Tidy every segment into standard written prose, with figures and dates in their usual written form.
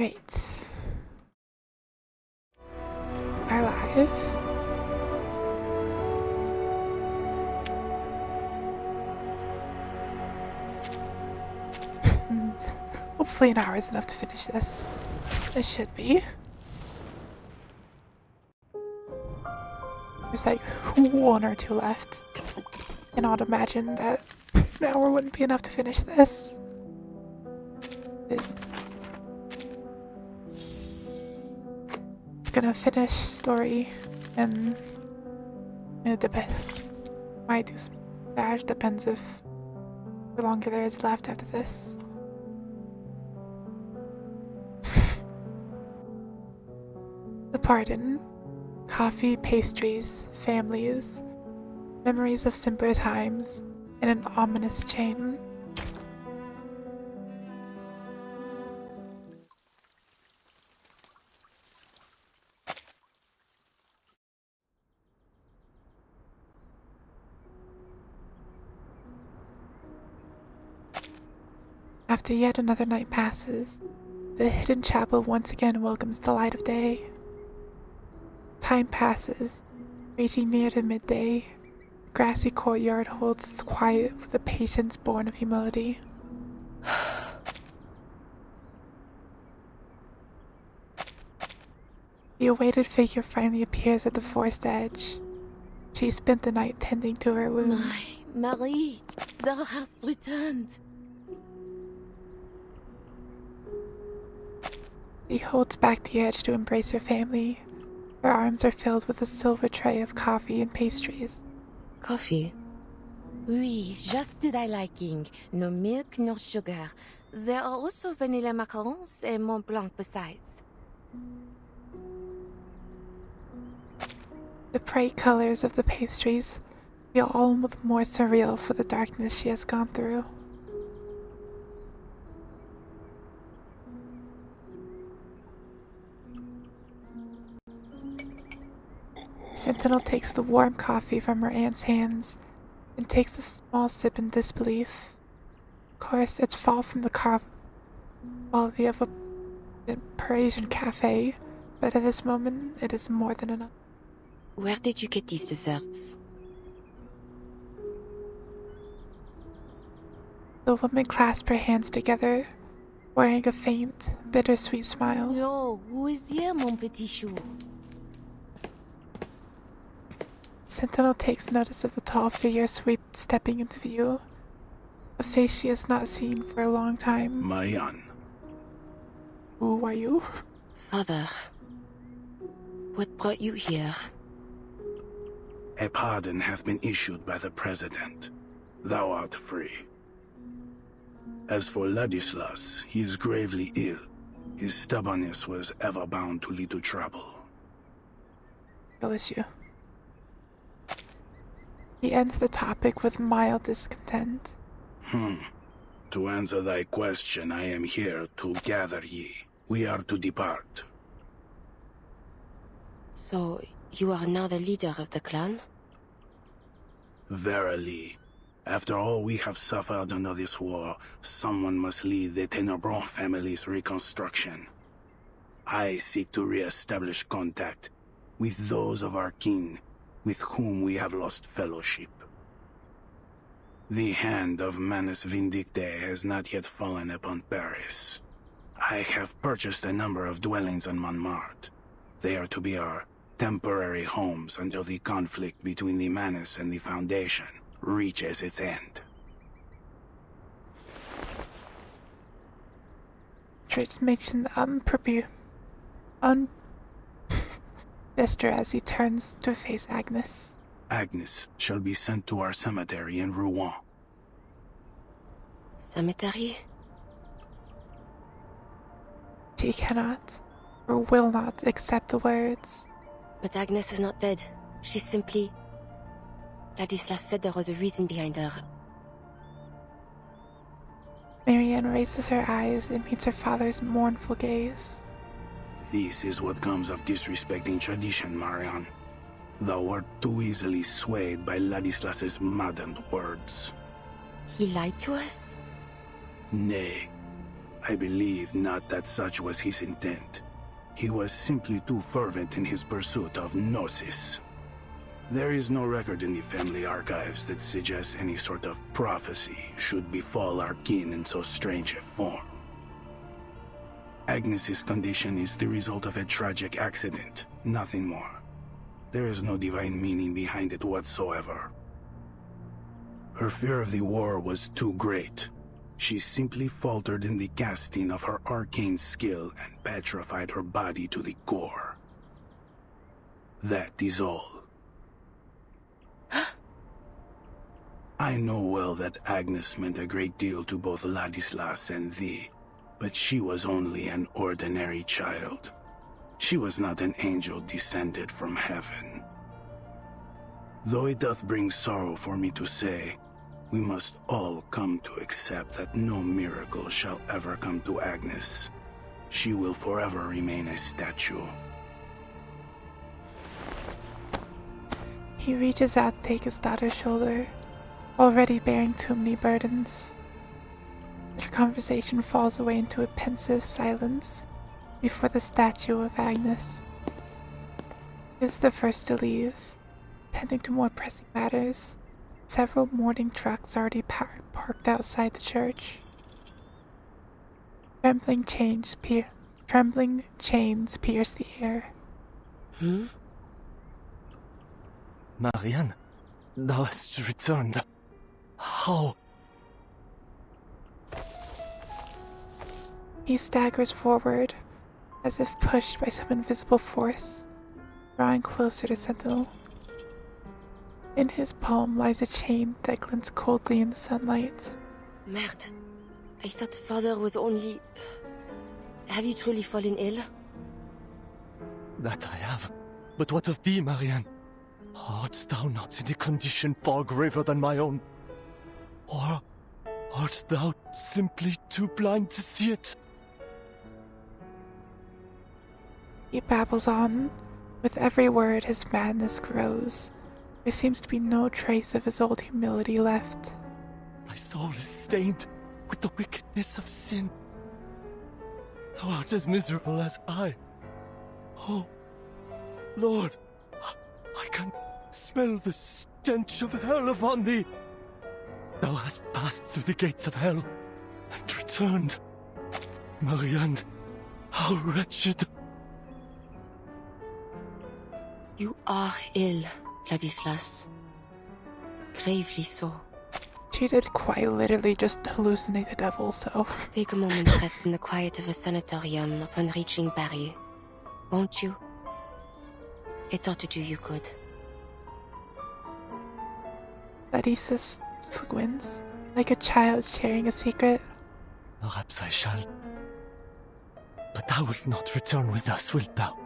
Right. Our life. And hopefully an hour is enough to finish this. It should be. There's like 1 or 2 left. Cannot imagine that an hour wouldn't be enough to finish this. Gonna finish story and it depends. Might do some dash, depends if how longer there is left after this. The pardon. Coffee, pastries, families, memories of simpler times, and an ominous chain. After yet another night passes, the hidden chapel once again welcomes the light of day. Time passes, reaching near to midday. The grassy courtyard holds its quiet with a patience born of humility. The awaited figure finally appears at the forest edge. She spent the night tending to her wounds. Marie, thou hast returned. She holds back the edge to embrace her family. Her arms are filled with a silver tray of coffee and pastries. Coffee? Oui, just to thy liking. No milk, no sugar. There are also vanilla macarons and Mont Blanc besides. The bright colors of the pastries feel almost more surreal for the darkness she has gone through. Sentinel takes the warm coffee from her aunt's hands and takes a small sip in disbelief. Of course, it's far from the quality of a Parisian cafe, but at this moment, it is more than enough. Where did you get these desserts? The woman clasped her hands together, wearing a faint, bittersweet smile. Oh, who is here, mon petit chou? Sentinel takes notice of the tall figure stepping into view, a face she has not seen for a long time. Marianne. Who are you? Father, what brought you here? A pardon hath been issued by the President. Thou art free. As for Ladislas, he is gravely ill. His stubbornness was ever bound to lead to trouble. Bless you. He ends the topic with mild discontent. To answer thy question, I am here to gather ye. We are to depart. So, you are now the leader of the clan? Verily, after all we have suffered under this war, someone must lead the Tenebron family's reconstruction. I seek to re-establish contact with those of our kin with whom we have lost fellowship. The hand of Manus Vindicte has not yet fallen upon Paris. I have purchased a number of dwellings on Montmartre. They are to be our temporary homes until the conflict between the Manus and the Foundation reaches its end. Traits makes an gesture as he turns to face Agnes. Agnes shall be sent to our cemetery in Rouen. Cemetery? She cannot, or will not, accept the words. But Agnes is not dead. She's simply... Ladislas said there was a reason behind her. Marianne raises her eyes and meets her father's mournful gaze. This is what comes of disrespecting tradition, Marianne. Thou wert too easily swayed by Ladislas's maddened words. He lied to us? Nay, I believe not that such was his intent. He was simply too fervent in his pursuit of gnosis. There is no record in the family archives that suggests any sort of prophecy should befall our kin in so strange a form. Agnes's condition is the result of a tragic accident, nothing more. There is no divine meaning behind it whatsoever. Her fear of the war was too great. She simply faltered in the casting of her arcane skill and petrified her body to the core. That is all. I know well that Agnes meant a great deal to both Ladislas and thee, but she was only an ordinary child. She was not an angel descended from heaven. Though it doth bring sorrow for me to say, we must all come to accept that no miracle shall ever come to Agnes. She will forever remain a statue. He reaches out to take his daughter's shoulder, already bearing too many burdens. Their conversation falls away into a pensive silence before the statue of Agnes. He is the first to leave, tending to more pressing matters. Several mourning trucks already parked outside the church. Trembling chains pierce the air. Marianne, thou hast returned. How? He staggers forward, as if pushed by some invisible force, drawing closer to Sentinel. In his palm lies a chain that glints coldly in the sunlight. Merde. I thought father was only... Have you truly fallen ill? That I have. But what of thee, Marianne? Art thou not in a condition far graver than my own? Or art thou simply too blind to see it? He babbles on. With every word his madness grows. There seems to be no trace of his old humility left. My soul is stained with the wickedness of sin. Thou art as miserable as I. Oh, Lord, I can smell the stench of hell upon thee. Thou hast passed through the gates of hell and returned. Marianne, how wretched. You are ill, Ladislas. Gravely so. She did quite literally just hallucinate the devil, so... Take a moment to rest in the quiet of a sanatorium upon reaching Paris. Won't you? I thought to do you good. Ladislas squints, like a child sharing a secret. Perhaps I shall. But thou wilt not return with us, wilt thou?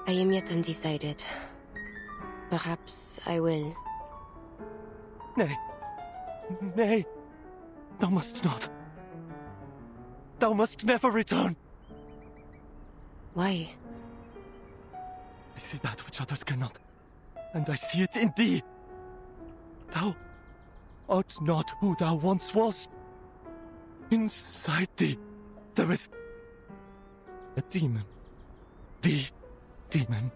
I am yet undecided. Perhaps I will. Nay. Nay. Thou must not. Thou must never return. Why? I see that which others cannot, and I see it in thee. Thou art not who thou once was. Inside thee, there is a demon. The demon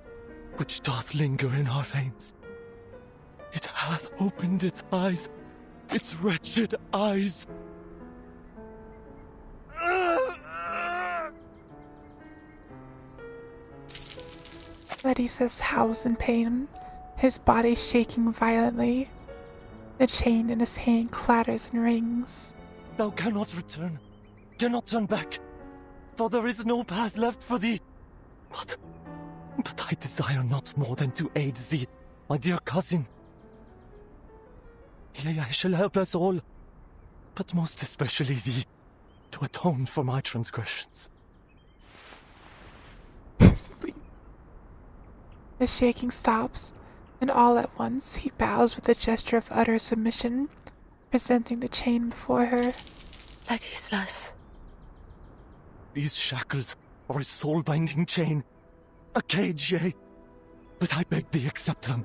which doth linger in our veins. It hath opened its eyes, its wretched eyes. Ladislas howls in pain, his body shaking violently. The chain in his hand clatters and rings. Thou cannot return, cannot turn back, for there is no path left for thee. But I desire not more than to aid thee, my dear cousin. Yea, I shall help us all, but most especially thee, to atone for my transgressions. The shaking stops, and all at once he bows with a gesture of utter submission, presenting the chain before her. Ladislas. These shackles are a soul-binding chain, a cage, yea, but I beg thee accept them.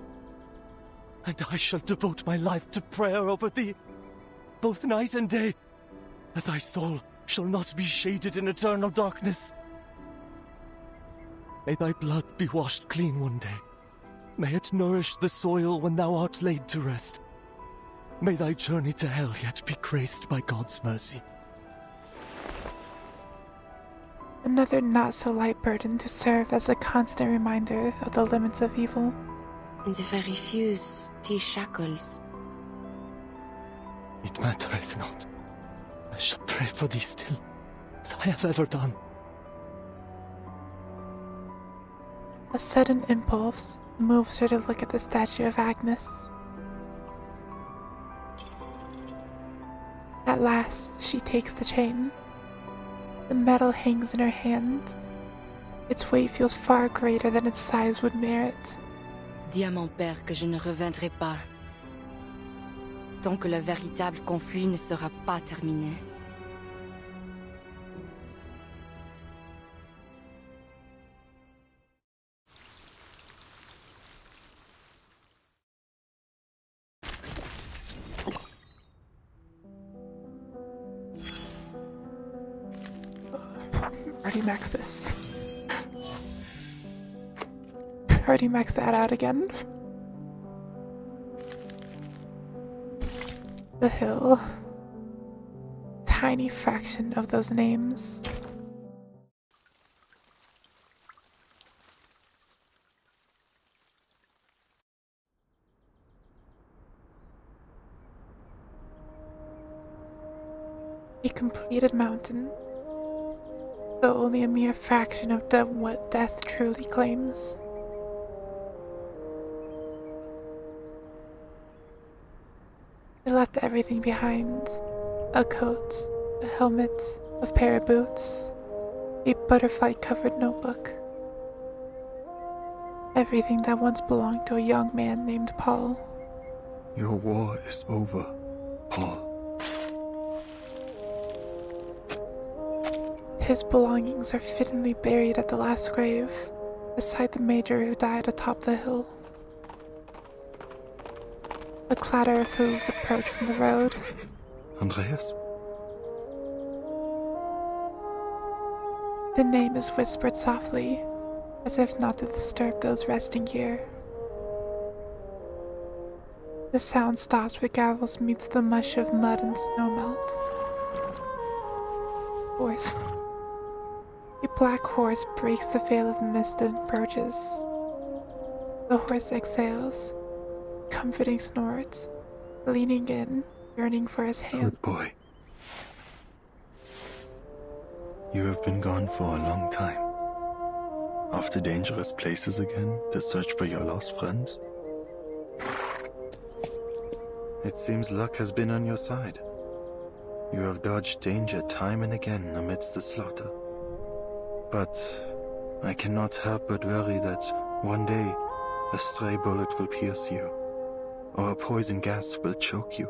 And I shall devote my life to prayer over thee, both night and day, that thy soul shall not be shaded in eternal darkness. May thy blood be washed clean one day. May it nourish the soil when thou art laid to rest. May thy journey to hell yet be graced by God's mercy. Another not-so-light burden to serve as a constant reminder of the limits of evil. And if I refuse these shackles? It mattereth not. I shall pray for thee still, as I have ever done. A sudden impulse moves her to look at the statue of Agnes. At last, she takes the chain. The metal hangs in her hand. Its weight feels far greater than its size would merit. Dis à mon père que je ne reviendrai pas. Tant que le véritable conflit ne sera pas terminé. Already maxed this. Already maxed that out again. The hill. Tiny fraction of those names. A completed mountain, though only a mere fraction of what death truly claims. I left everything behind. A coat, a helmet, a pair of boots, a butterfly-covered notebook. Everything that once belonged to a young man named Paul. Your war is over, Paul. His belongings are fittingly buried at the last grave, beside the major who died atop the hill. The clatter of hooves approach from the road. Andreas? The name is whispered softly, as if not to disturb those resting here. The sound stops where Gavels meets the mush of mud and snowmelt. Horse. A black horse breaks the veil of mist and approaches. The horse exhales, comforting snorts, leaning in, yearning for his hand. Good boy. You have been gone for a long time. Off to dangerous places again to search for your lost friends? It seems luck has been on your side. You have dodged danger time and again amidst the slaughter. But I cannot help but worry that one day a stray bullet will pierce you, or a poison gas will choke you.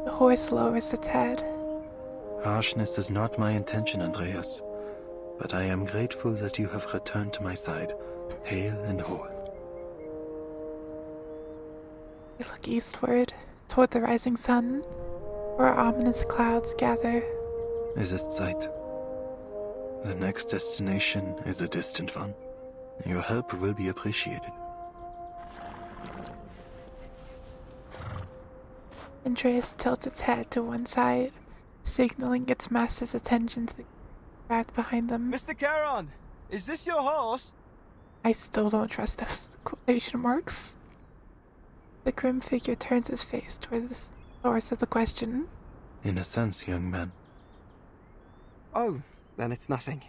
The horse lowers its head. Harshness is not my intention, Andreas, but I am grateful that you have returned to my side, hale and whole. We look eastward, toward the rising sun, where ominous clouds gather. Es ist Zeit. The next destination is a distant one. Your help will be appreciated. Andreas tilts its head to one side, signaling its master's attention to the craft behind them. Mr. Charon, is this your horse? I still don't trust those quotation marks. The grim figure turns his face toward the source of the question. In a sense, young man. Oh, then it's nothing.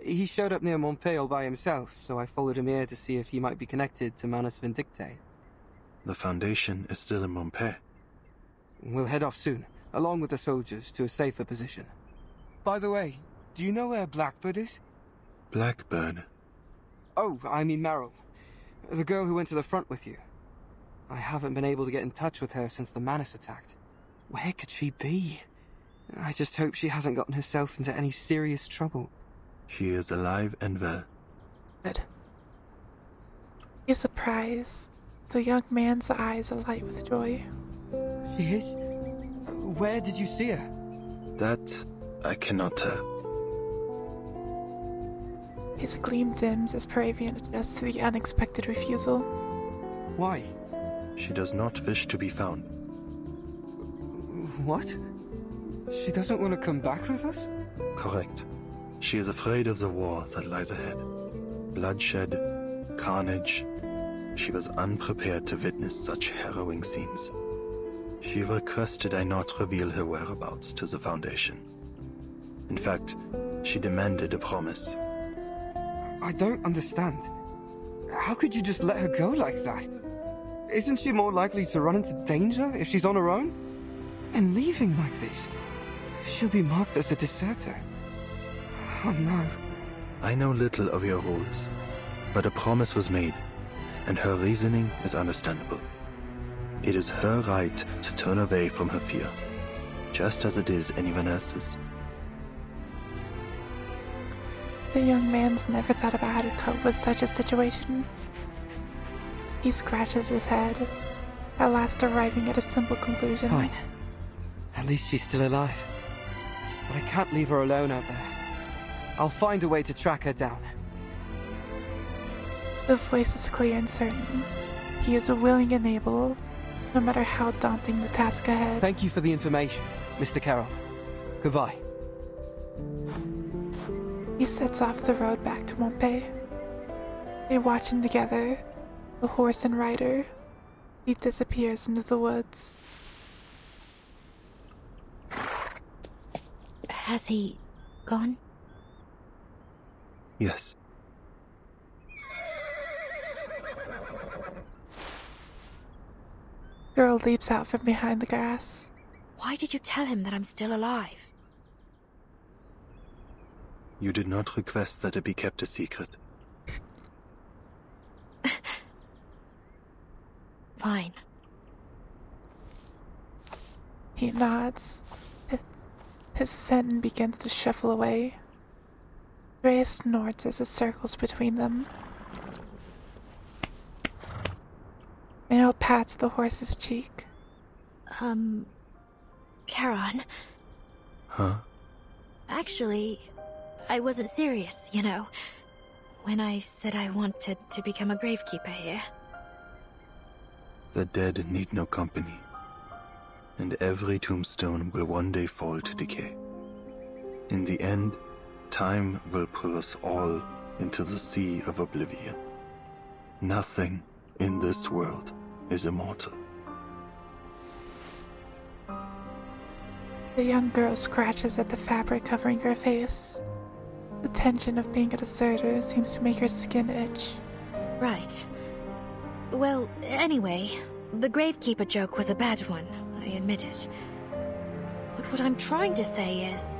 He showed up near Montpellier by himself, so I followed him here to see if he might be connected to Manus Vindictae. The Foundation is still in Montpellier. We'll head off soon, along with the soldiers, to a safer position. By the way, do you know where Blackbird is? Blackbird. Oh, I mean Meryl. The girl who went to the front with you. I haven't been able to get in touch with her since the Manus attacked. Where could she be? I just hope she hasn't gotten herself into any serious trouble. She is alive and well. Good. A surprise. The young man's eyes alight with joy. She is? Where did you see her? That I cannot tell. His gleam dims as Paravian adjusts to the unexpected refusal. Why? She does not wish to be found. What? She doesn't want to come back with us? Correct. She is afraid of the war that lies ahead. Bloodshed, carnage. She was unprepared to witness such harrowing scenes. She requested I not reveal her whereabouts to the Foundation. In fact, she demanded a promise. I don't understand. How could you just let her go like that? Isn't she more likely to run into danger if she's on her own? And leaving like this, she'll be marked as a deserter. Oh no. I know little of your rules, but a promise was made, and her reasoning is understandable. It is her right to turn away from her fear, just as it is anyone else's. The young man's never thought about how to cope with such a situation. He scratches his head, at last arriving at a simple conclusion. Fine. At least she's still alive. But I can't leave her alone out there. I'll find a way to track her down. The voice is clear and certain. He is willing and able, no matter how daunting the task ahead. Thank you for the information, Mr. Carroll. Goodbye. He sets off the road back to Montpellier. They watch him together, the horse and rider. He disappears into the woods. Has he gone? Yes. Girl leaps out from behind the grass. Why did you tell him that I'm still alive? You did not request that it be kept a secret. Fine. He nods. His ascendant begins to shuffle away. Rhea snorts as it circles between them. Mayo pats the horse's cheek. Charon, Huh? actually, I wasn't serious, you know, when I said I wanted to become a gravekeeper here. The dead need no company, and every tombstone will one day fall to decay. In the end, time will pull us all into the sea of oblivion. Nothing in this world is immortal. The young girl scratches at the fabric covering her face. The tension of being a deserter seems to make her skin itch. Right. Well, anyway, the gravekeeper joke was a bad one, I admit it. But what I'm trying to say is,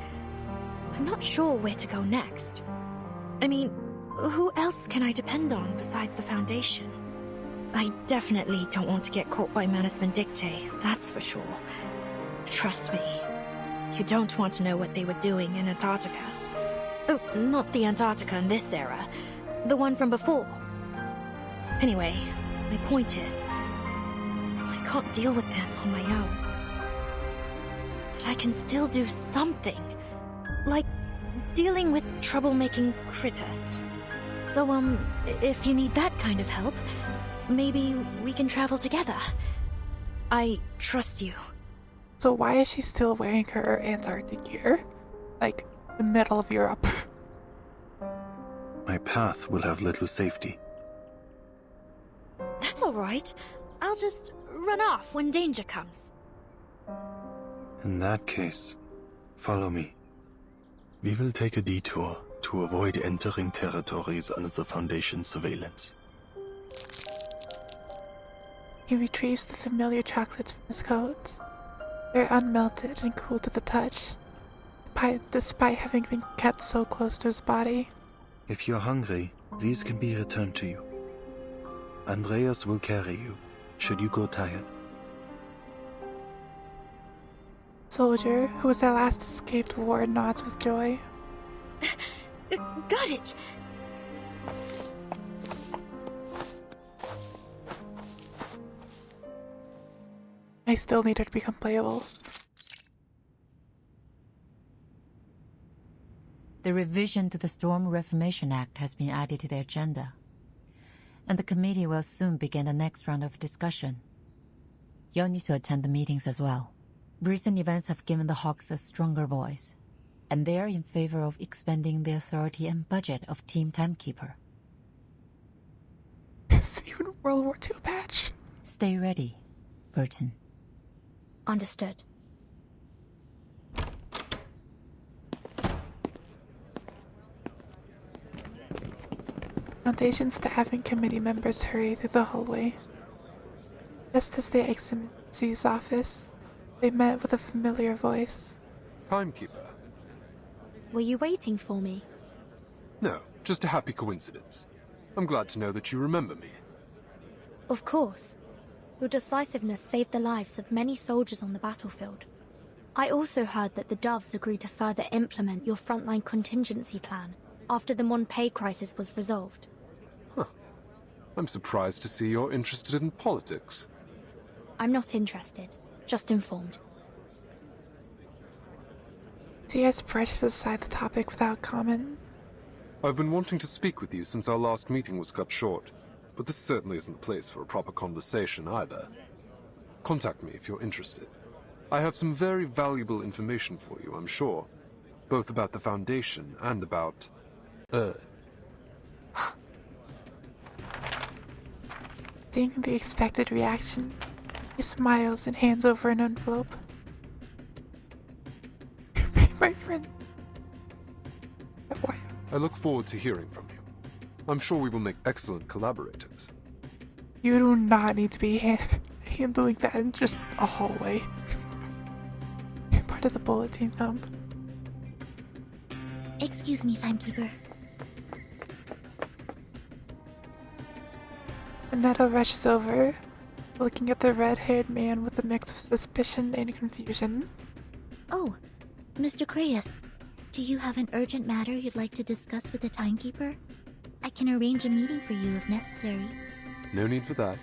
I'm not sure where to go next. I mean, who else can I depend on besides the Foundation? I definitely don't want to get caught by Manus Vindictae, that's for sure. Trust me, you don't want to know what they were doing in Antarctica. Oh, not the Antarctica in this era. The one from before. Anyway, my point is, I can't deal with them on my own. But I can still do something. Like, dealing with troublemaking critters. So, if you need that kind of help, maybe we can travel together. I trust you. So why is she still wearing her Antarctic gear? Like, the middle of Europe. My path will have little safety. That's alright. I'll just run off when danger comes. In that case, follow me. We will take a detour to avoid entering territories under the Foundation's surveillance. He retrieves the familiar chocolates from his coat. They're unmelted and cool to the touch, despite having been kept so close to his body. If you're hungry, these can be returned to you. Andreas will carry you, should you go tired. Soldier, who has at last escaped war, nods with joy. Got it! I still need her to become playable. The revision to the Storm Reformation Act has been added to the agenda, and the committee will soon begin the next round of discussion. You'll need to attend the meetings as well. Recent events have given the Hawks a stronger voice, and they are in favor of expanding the authority and budget of Team Timekeeper. See you in World War II patch. Stay ready, Verton. Understood. Foundation staff and committee members hurry through the hallway. Just as they exit Z's office, they met with a familiar voice. Timekeeper? Were you waiting for me? No, just a happy coincidence. I'm glad to know that you remember me. Of course. Your decisiveness saved the lives of many soldiers on the battlefield. I also heard that the Doves agreed to further implement your frontline contingency plan after the Monpay crisis was resolved. Huh. I'm surprised to see you're interested in politics. I'm not interested, just informed. Diaz brushes aside the topic without comment. I've been wanting to speak with you since our last meeting was cut short, but this certainly isn't the place for a proper conversation either. Contact me if you're interested. I have some very valuable information for you, I'm sure. Both about the Foundation and about... Seeing the expected reaction, he smiles and hands over an envelope. My friend. Why? I look forward to hearing from you. I'm sure we will make excellent collaborators. You do not need to be handling that in just a hallway. You're part of the bulletin dump. Excuse me, Timekeeper. Annetta rushes over, looking at the red-haired man with a mix of suspicion and confusion. Oh, Mr. Creyas, do you have an urgent matter you'd like to discuss with the Timekeeper? I can arrange a meeting for you if necessary. No need for that.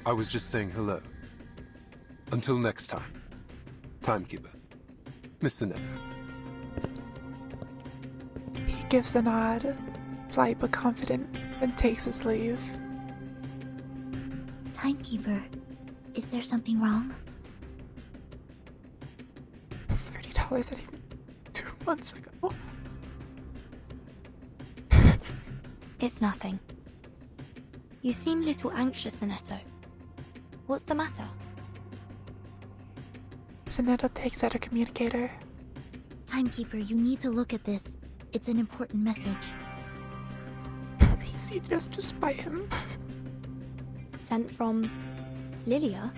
I was just saying hello. Until next time. Timekeeper. Miss Sinetta. He gives a nod, polite but confident, then takes his leave. Timekeeper, is there something wrong? $30 that even 2 months ago. It's nothing. You seem a little anxious, Sinetto. What's the matter? Sinetta takes out a communicator. Timekeeper, you need to look at this. It's an important message. PC just to spite him. Sent from... Lilia?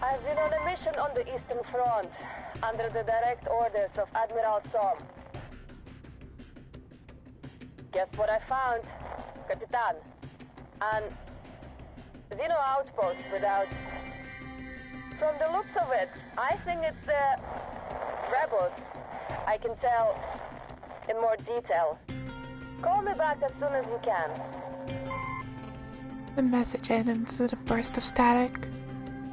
I've been on a mission on the Eastern Front, under the direct orders of Admiral Som. Guess what I found, Capitan? An Xeno outpost without... From the looks of it, I think it's the rebels. I can tell in more detail. Call me back as soon as you can. The message ends in a burst of static.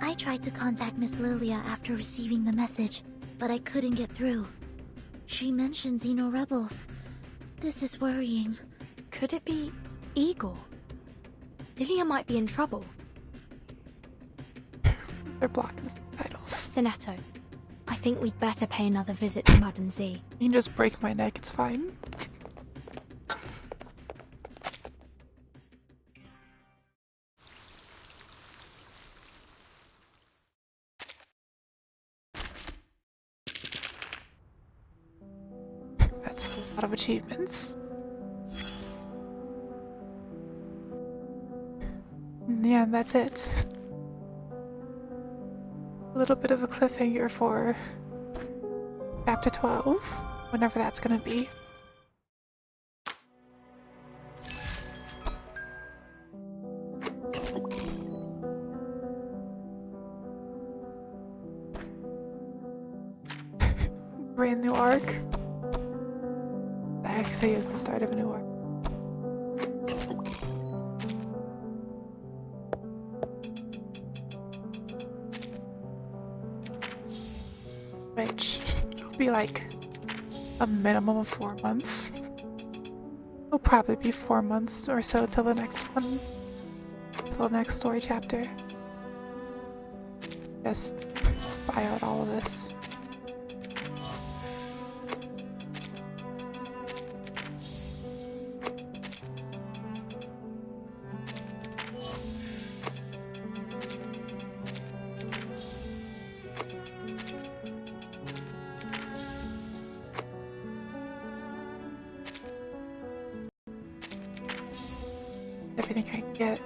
I tried to contact Miss Lilia after receiving the message, but I couldn't get through. She mentioned Xeno rebels. This is worrying. Could it be Igor? Lilia might be in trouble. They're blocking the subtitles. Sinetto, I think we'd better pay another visit to Madden Z. You can just break my neck, it's fine. That's a lot of achievements. Yeah, that's it. A little bit of a cliffhanger for chapter 12, whenever that's gonna be. Brand new arc. That actually is the start of a new arc. which will be like a minimum of 4 months. It'll probably be 4 months or so till the next one, till the next story chapter. Just buy out all of this. Everything I can get.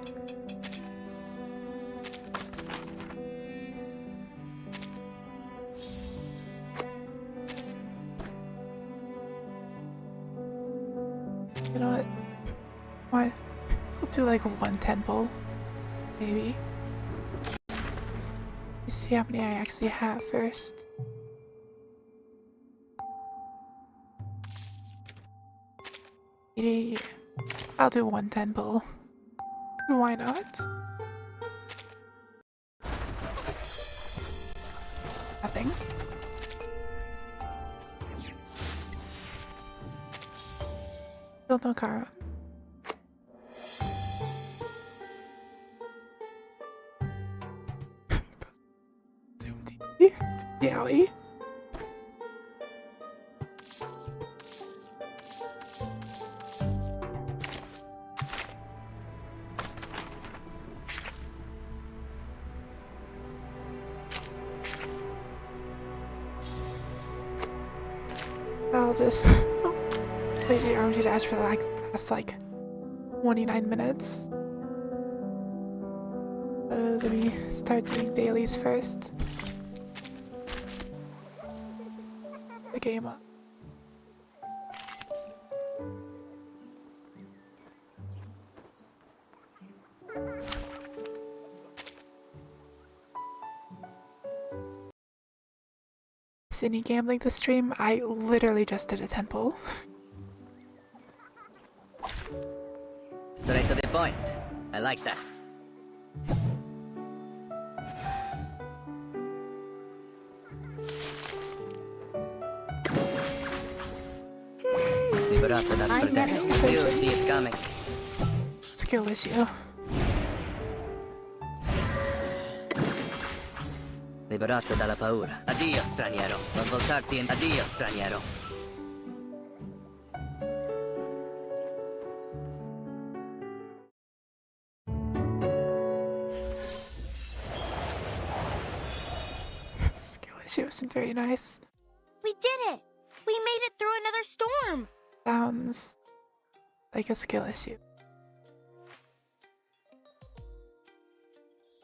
You know what? Why? We'll do like one temple, maybe. You see how many I actually have first. Maybe I'll do one temple. Why not? Nothing. Still no car. Yowie. I'll just play the RNG dash for the last like 29 minutes. Let me start doing dailies first. The game up. Any gambling this stream? I literally just did a temple. Straight to the point. I like that. Liberato dal fratello. You see it coming. Skill issue. Liberato dalla paura. Addio, straniero. Non voltarti in... Addio, straniero. Skill issue isn't very nice. We did it! We made it through another storm! Sounds like a skill issue.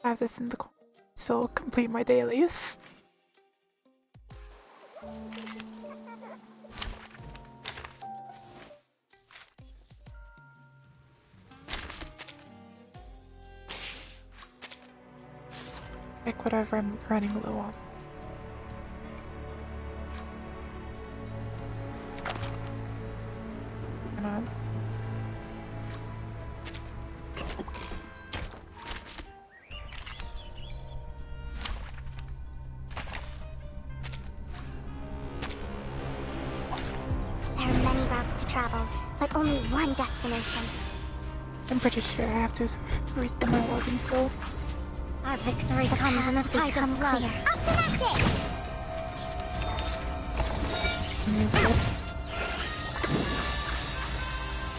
I have this in the corner, so I'll complete my dailies. Pick whatever I'm running low on. Hang on. There are many routes to travel, but only one destination. I'm pretty sure I have to restart my login still. Our victory comes in the become clear. Optimistic! Move this.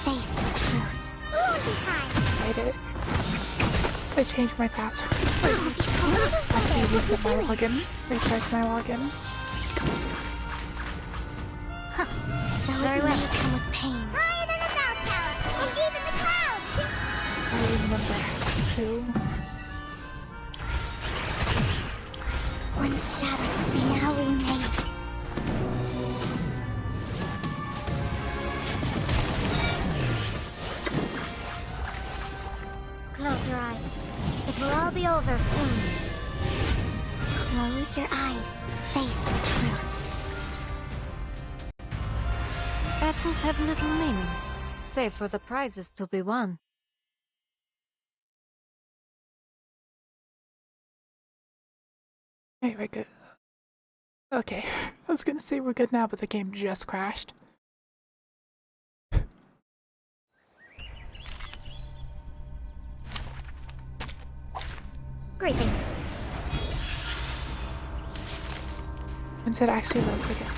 Face the truth. Lucky time! Hide it. I changed my password, so I have to reset my login. Restart my login. Huh. Very well. Come with pain. Higher than a bell tower, and deep in the clouds! I remember too. One shadow now remains. Close your eyes. It will all be over soon. Close your eyes. Face the truth. Battles have little meaning, save for the prizes to be won. Very good. Okay, I was gonna say we're good now, but the game just crashed. Greetings. Once it actually loads again.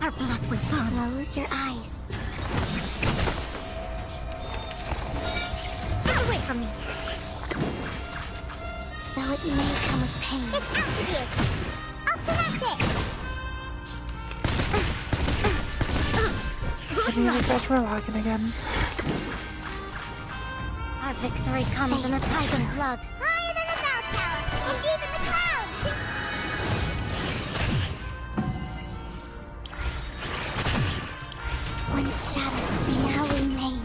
Our blood will flow. Close your eyes. Get away from me. Though it may come with pain. It's out of you. I'll finish it. Can you refresh my login again? Our victory comes in a tide of blood. Higher than a bell tower, and deep in the clouds. One shadow we now remain.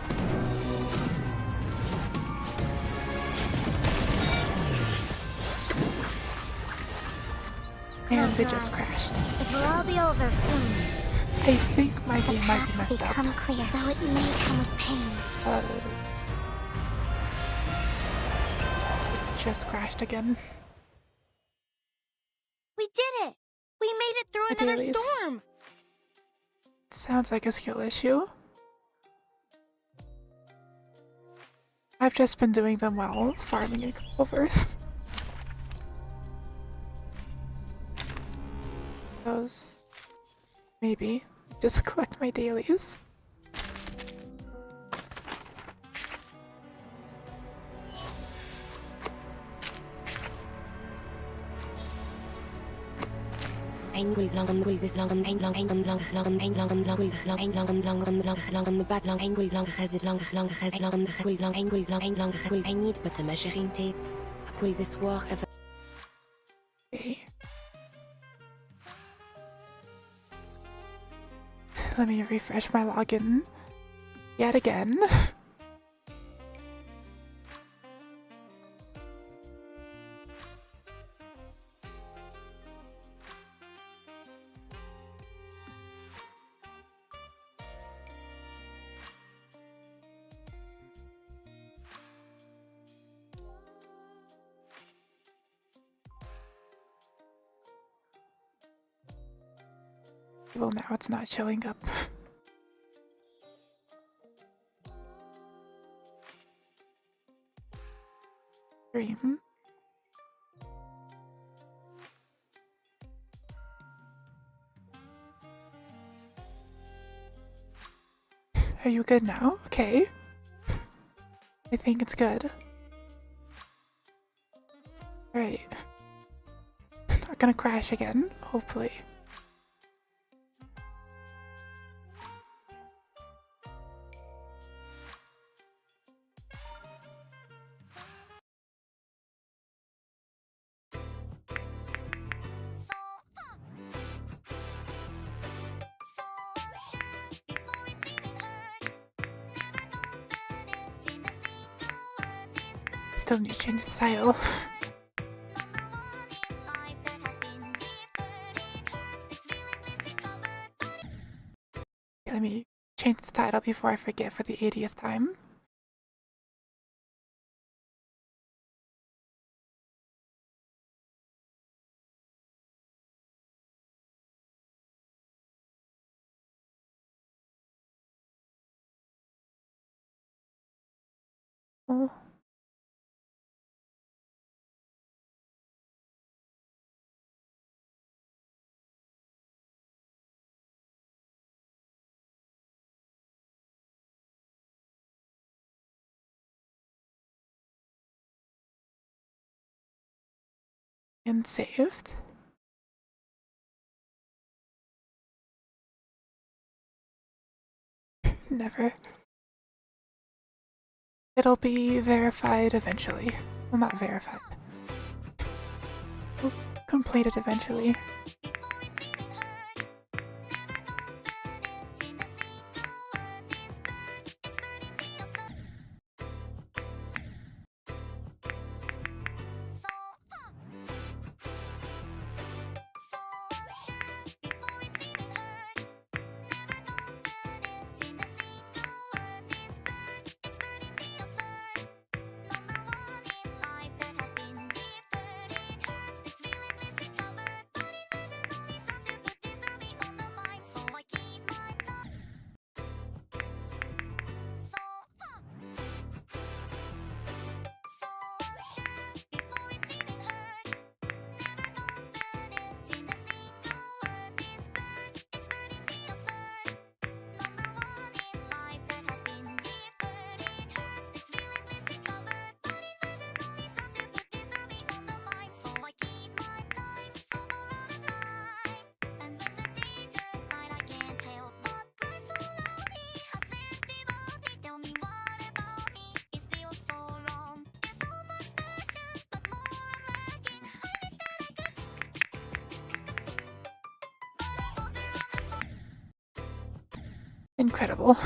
And it just crashed. It will all be over soon. I think my game might be messed up. Become clear, though it may come with pain. It just crashed again. We did it! We made it through another Ideally, storm! Sounds like a skill issue. I've just been doing them well, farming a couple verse. Those... maybe. Just collect my dailies. I need but a measuring tape. Will this war ever... Okay. Let me refresh my login yet again. Well, now it's not showing up. Stream. Are you good now? Okay. I think it's good. Alright. It's not gonna crash again, hopefully. Still need to change the title. Let me change the title before I forget for the 80th time. Oh. And saved. Never. It'll be verified eventually. Well, not verified. We'll complete it eventually. Incredible.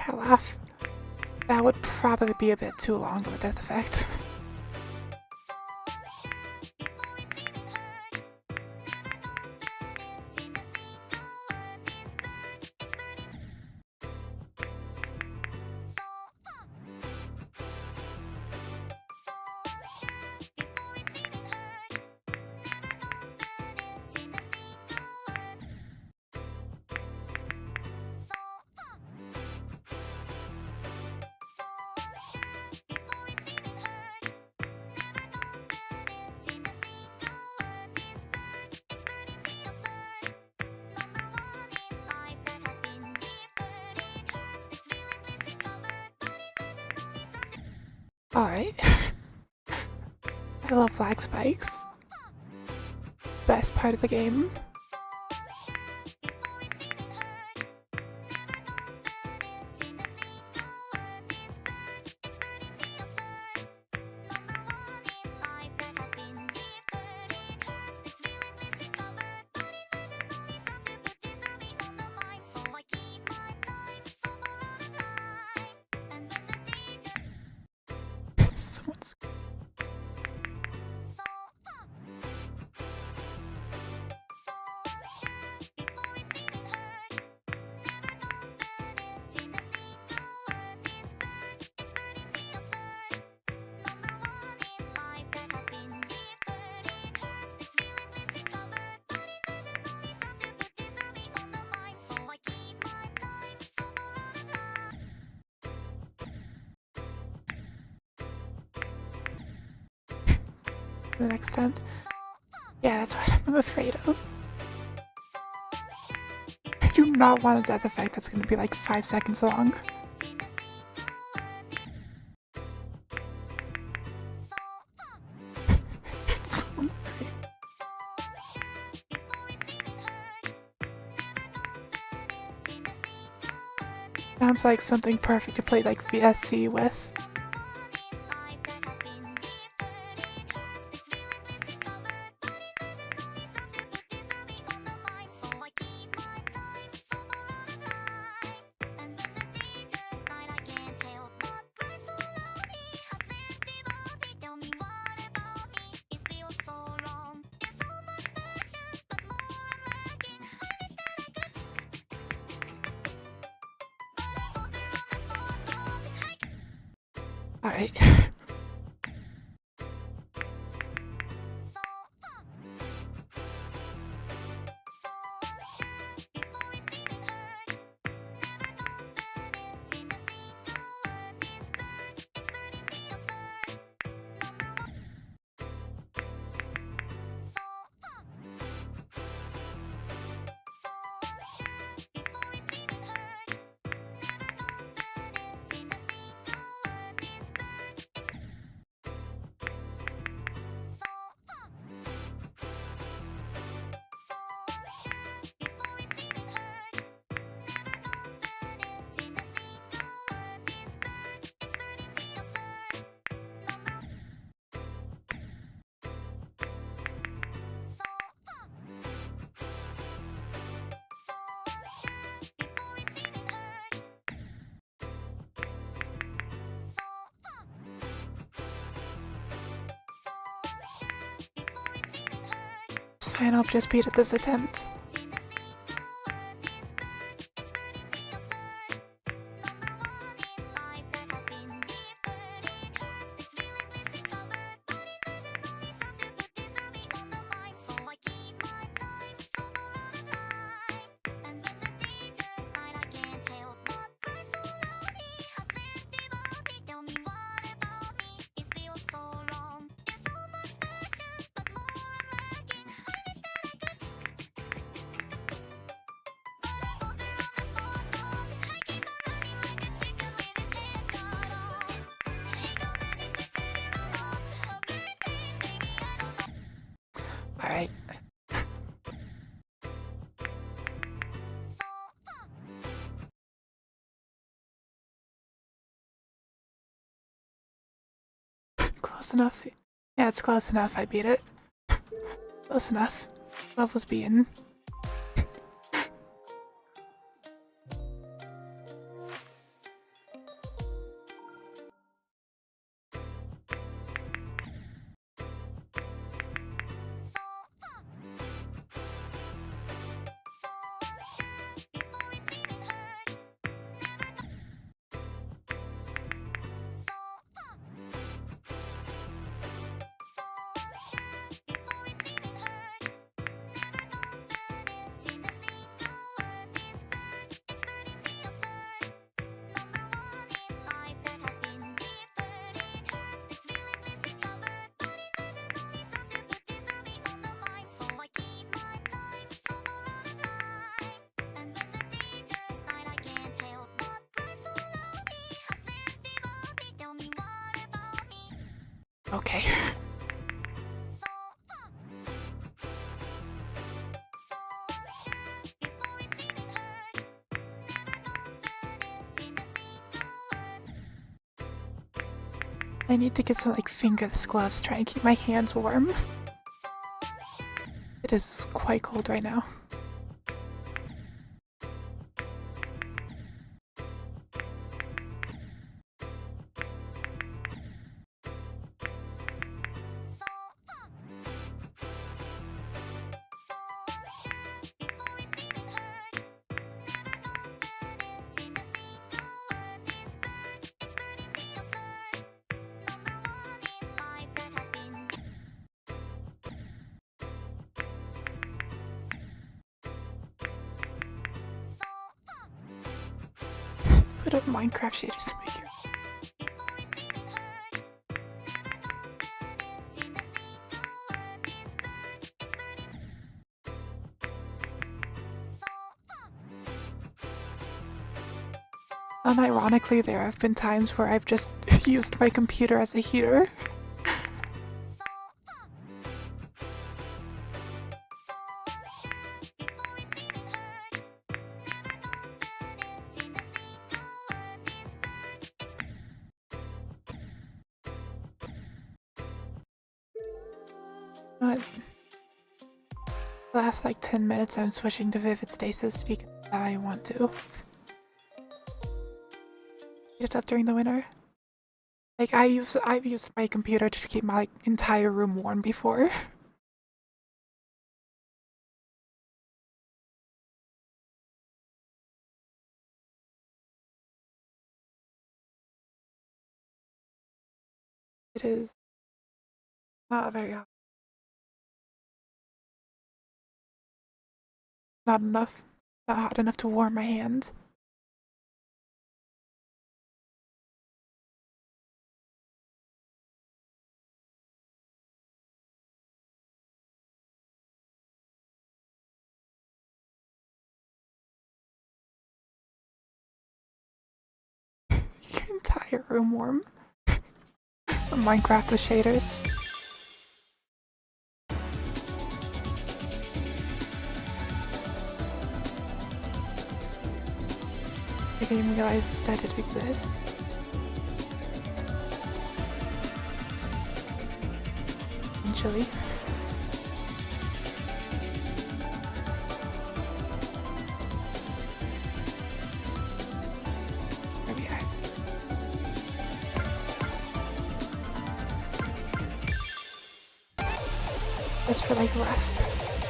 I laugh. That would probably be a bit too long of a death effect. Alright. I love flag spikes. Best part of the game. Someone's the next time. Yeah, that's what I'm afraid of. I do not want a death effect that's gonna be like 5 seconds long. Someone's crying. Sounds like something perfect to play like VSC with. Alright. Fine, I'll just beat at this attempt. Alright. Close enough. Yeah, it's close enough. I beat it. Close enough. Levels beaten. Okay. I need to get some like fingerless gloves, try and keep my hands warm. It is quite cold right now. Put up Minecraft shaders to make it. Unironically, there have been times where I've just used my computer as a heater. What? Last like 10 minutes I'm switching to vivid stasis because I want to. Heat it up during the winter. Like I've used my computer to keep my like, entire room warm before. It is not very hot. Not enough. Not hot enough to warm my hand. Your entire room warm. Minecraft with shaders. I didn't realize that it exists. Eventually. There we are. Just for like the last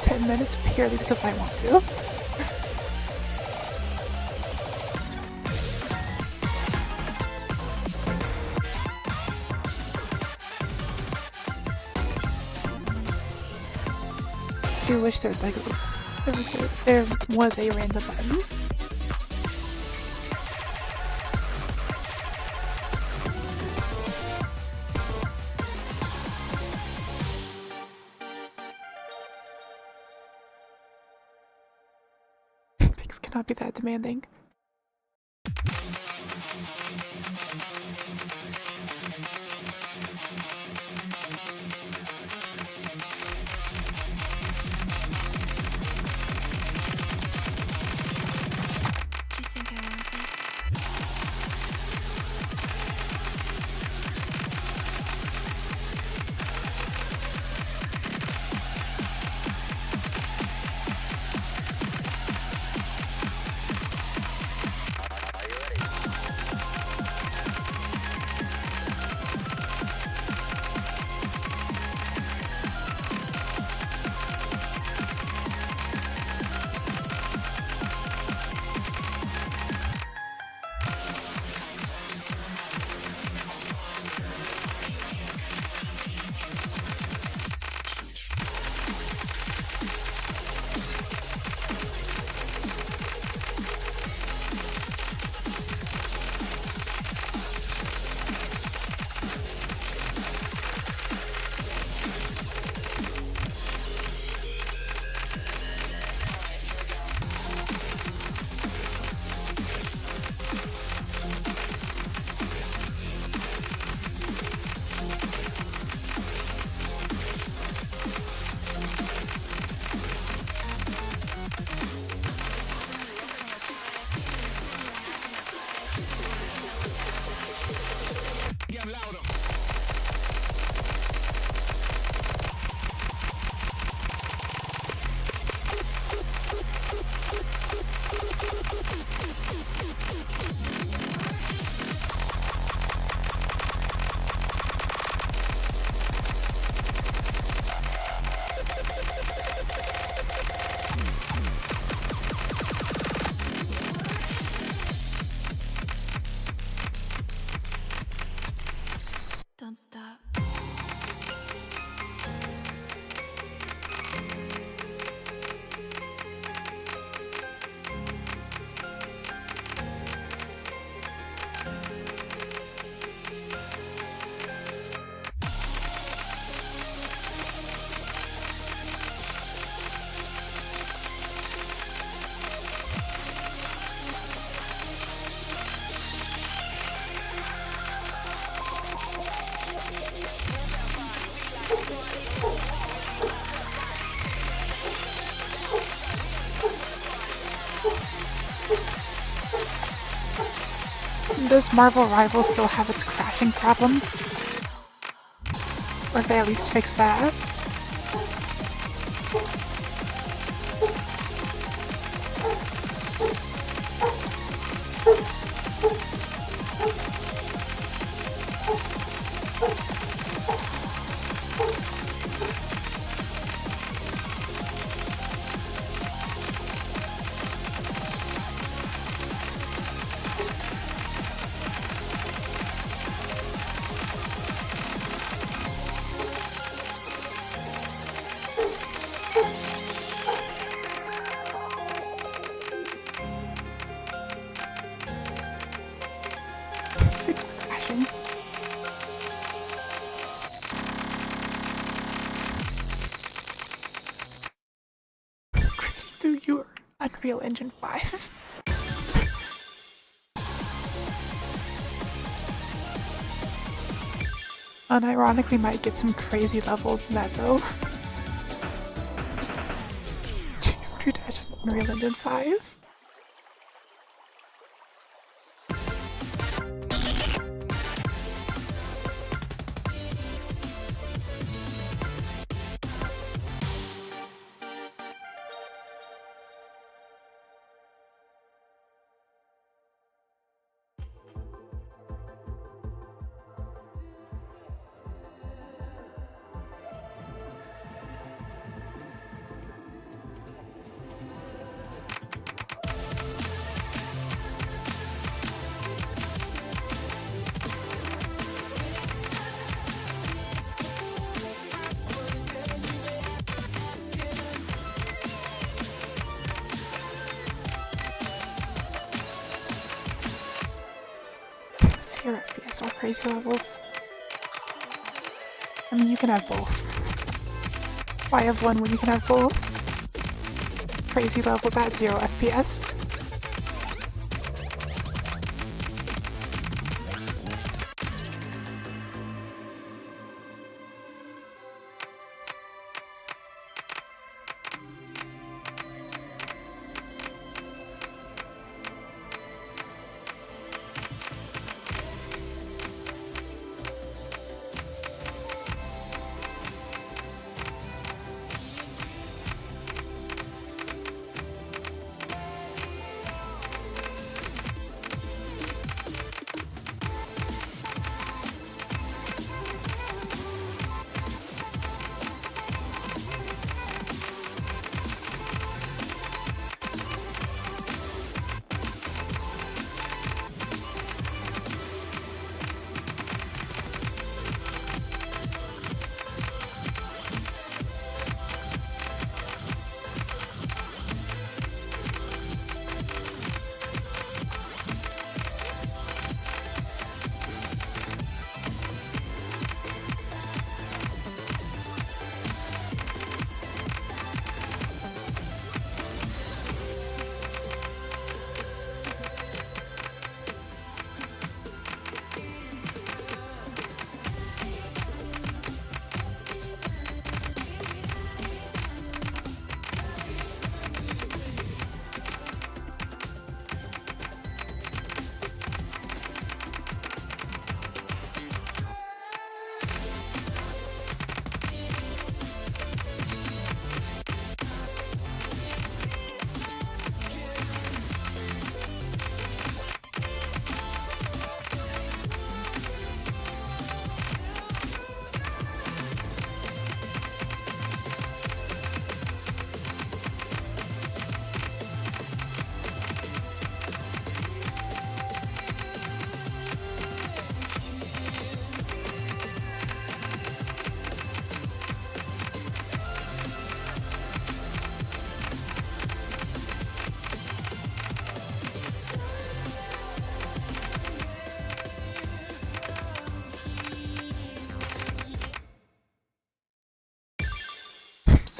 10 minutes purely because I want to. I do wish there was like there was a random button. Pigs cannot be that demanding. nonstop. Does Marvel Rivals still have its crashing problems? Or they at least fix that? Fix the crashing. Do your Unreal Engine 5. Unironically might get some crazy levels in that though. Unreal Engine 5. Zero FPS or crazy levels. I mean, you can have both. Why have one when you can have both? Crazy levels at 0 FPS.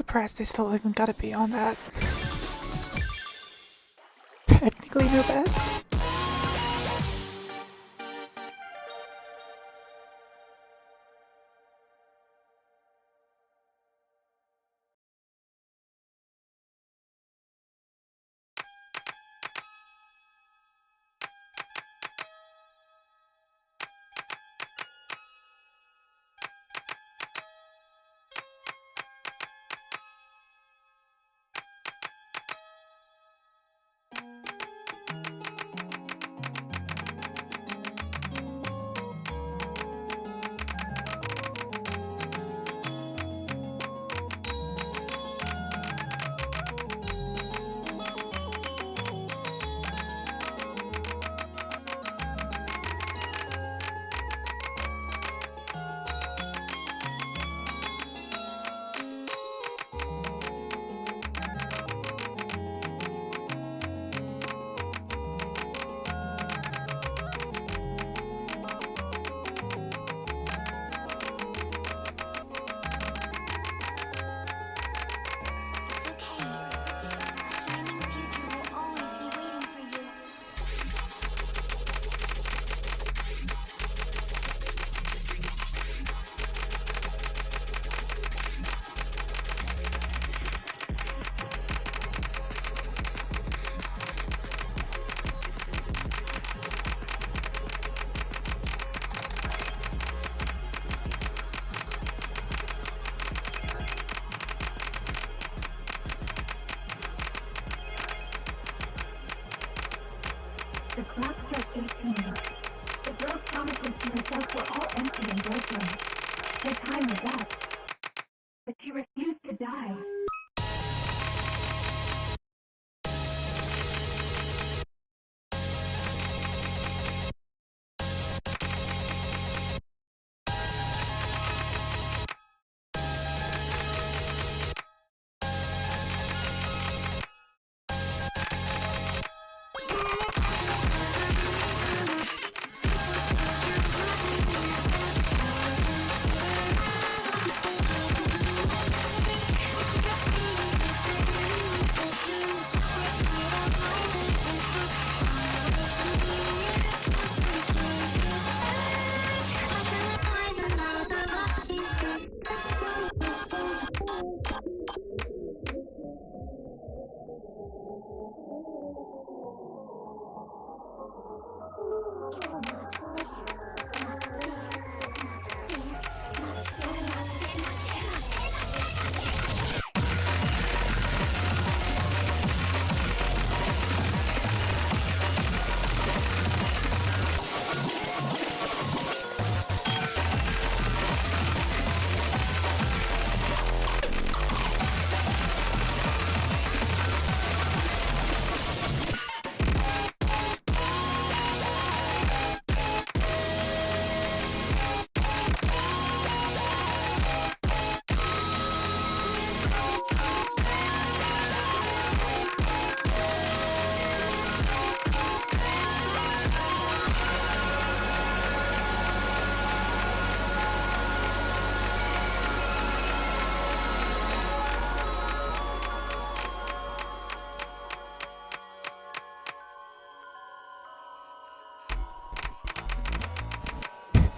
surprised they still even gotta be on that. Technically no best. The clock struck 18. The girl promises to report were all empty and broken. Her time was up. But she refused to die.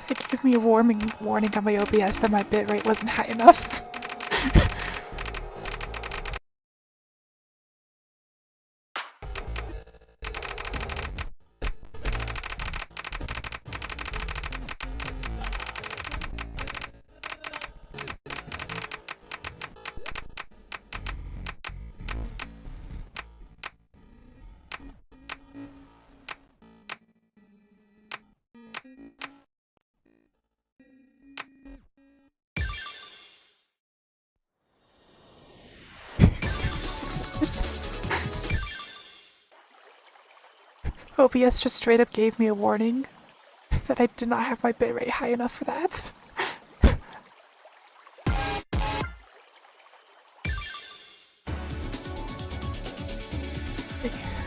It gave me a warning on my OBS that my bitrate wasn't high enough. OBS just straight up gave me a warning that I did not have my bitrate high enough for that.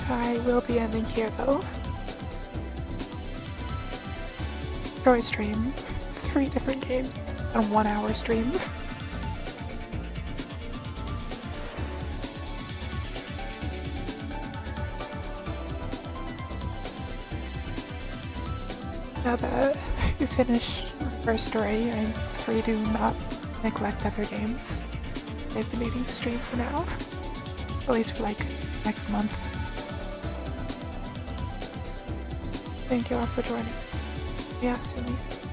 I will be ending here though. Story stream, 3 different games on 1 hour stream. Now that you finished the first story, I'm free to not neglect other games. I've been needing to stream for now. At least for like next month. Thank you all for joining. Yeah, Sumi.